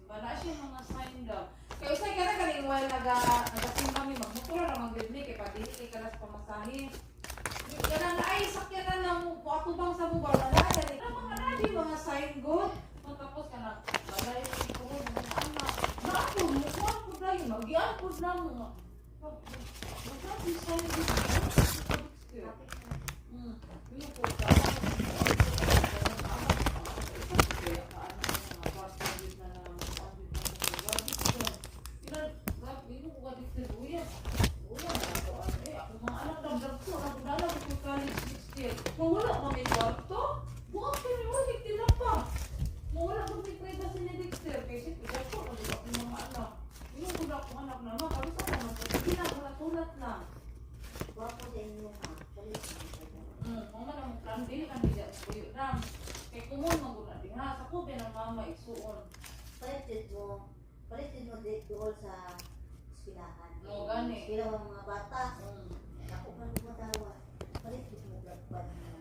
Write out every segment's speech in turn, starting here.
Wala siya mga sign daw. Kaya usay ka na galing while nagasim kami magmotor na magbibli kay padili kay kalas pamasahe. Kaya na ay sakyan na lang mo ato bang sa bubaw na dali. Ano mga nadi mga sign good. Tapos ka na balay ko mga anak. Naapod mo ko po dai mag-iapod na mo. Magsabi sign good. Yung po ka. Mawala kami kwarto? Bukas kami ulit, tinapa. Mawala kami privacy ni Dexter. Kasi pwede ko, kami ako mga anak. Yung budak ko anak naman, kami sa naman po. Pinag-ulat-ulat lang. Wapo din yung Kung man ang plan din, kami dyan sa kuyo lang. Kaya kumon mag-ulat din ha. Sa kubi ng mama, isuon. palitin mo doon sa espilahan. Oo, gani. Espila ng mga bata. Ako man mo dawa. Palitin mo gagawin na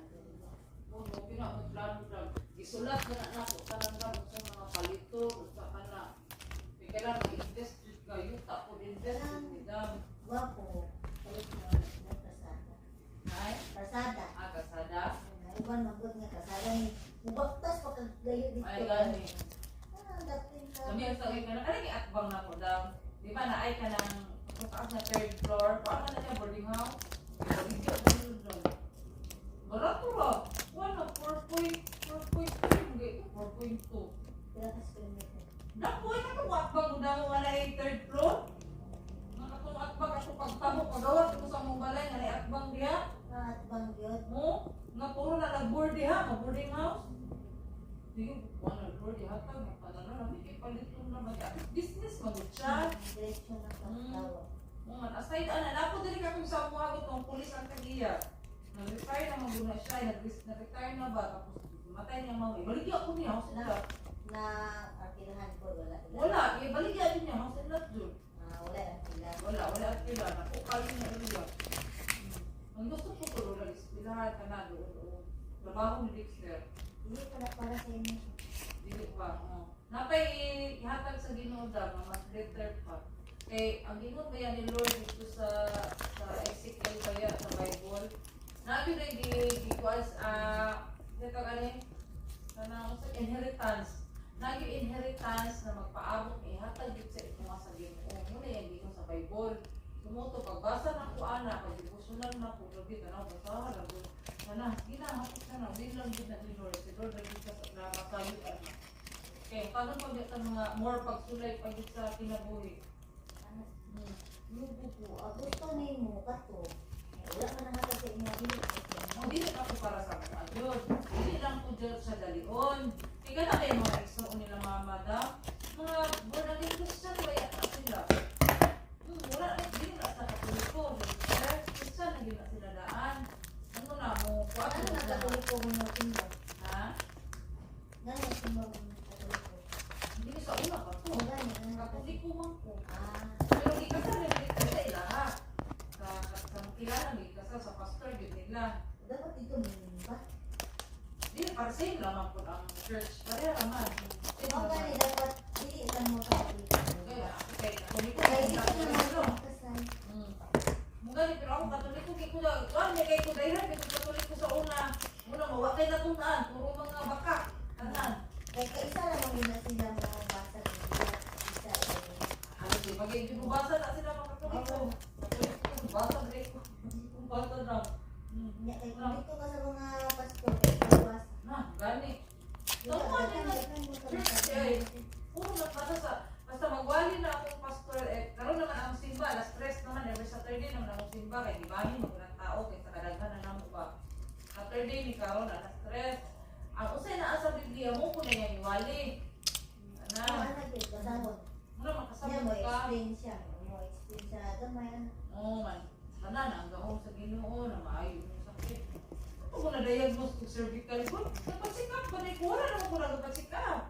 Pinag-ulat-ulat. Isulat na na ako. Talaga mo sa mga palito. Sa kana. Kailangan mag-invest kayo. Tapos invest nila. Wapo. Palitin mo ng kasada. Ay? Kasada. Kasada? Iwan magod nga kasada ni. Mubaktas pa kag gayo dito. Ay, gani. Dating ka. Sabi ang sabi ka na, ay atbang na po daw. Di ba na ay ka ng taas na third floor? Paano na siya boarding house? Video na yun doon. Barato ra. Wala, 4.3. Hindi, 4.2. Pila ka kilometer. Naku, ay katong atbang mo daw wala ay third floor? Nakatong atbang ako pagtamo. Pagawat ko sa mong balay na ay atbang diha. At bang yun. Mo, nga puro na nag-board diha, boarding house. Sige, kung ano, board diha ka, may panalo na, may palitong na mag business, mag-chat. Direksyon ng pagtawa. Aside, napo din ka kung sa mga itong pulis ang tagiya. Nag-retire na maguna siya, nag-retire na ba, tapos matay niya mga baligya ako niya, house and lot. Na arkilahan ko, wala. Wala, baligya din niya, house and lot dun. Wala arkilahan. Wala at kila, nakukalin niya uliya. Ang gusto ko ko, wala, ispilahan ka na doon. Trabaho ni Dexter. Hindi pala para sa inyo. Dili pa, napay ihatag sa Ginoo daw, mas better pa. Kay ang Ginoo ba yan ni Lord dito sa Ezekiel kaya sa Bible. Nabi na because dito galing kanang sa inheritance. Nagi inheritance na magpaabot ihatag dito sa ito sa Ginoo. Muna yan dito sa Bible. Sumuto pagbasa na ko ana, pag-devotional na ko, gabi tanaw basahan lang ko. Sana, ginahapit ka na, hindi lang din na ni Lord. Si Lord naging ka sa nakasayuan. Okay, paano pag ito mga more pagsulay pag sa kinabuhi? Lugo po. Gusto ni mo ka to. Wala ka naman kasi inabili. Hindi na ako para sa mga Diyos. Hindi lang po Diyos sa dalion. Ika na kayo mga exo nila mama daw. Mga born again Christian, kaya na sila. Wala na, hindi na sa katuliko. Christian, hindi na sila daan. Ano na mo? Ano na katuliko mo na timba? Ha? Gano'n na timba mo na katuliko? Hindi sa una pa to. Katuliko man po. Pero di ka sa nilita sa ilaha. Sa kilala, di ka sa pastor, yun nila. Dapat ito minimba. Di, para same lamang po ang church. Kaya naman. Oo nga ni dapat hindi lang mo katuliko. Kaya, okay, katuliko. Kaya ito naman ang kasal. Mungkin pero ako katuliko ko daw. May kay ko dahil katuliko sa una. Una mawakay na tunaan, puro mga baka. Tanan. Kaya kaisa lang mo yun na sila mga basa ng Biblia. Isa Ano di magiging bubasa na sila mga katuliko. Katuliko bubasa na ko. Bubasa daw. Kaya dito ka sa mga pastor, kaya basa. Na, gani. Tama din na church eh. Puro na basta magwali na akong pastor karon naman ang simba, alas 3 naman every Saturday naman ang simba kay gibahin mo ng tao kay sa kadaghan na namo ba. Saturday ni karon alas 3. Ang usay na sa Biblia mo ko na yan iwali. Ano Ana. na yun, kasabot. Mura man Siya kasabot mo ka. explain siya. Mo explain siya. Gamay ano. Oo man. Tanan ang gahom sa Ginoo na maayo mo sakit. Ako ko na diagnose ko cervical ko. Nagpasikap ba ni ko wala naman ko nagpasikap.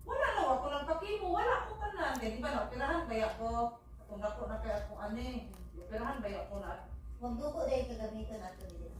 Wala na ako lang pakimo, wala akong tanan. Kaya di ba na-operahan kaya ko. Atong dako na kaya ako ani. Operahan kaya ko na. Huwag dugo dahil kagamitan natin dito.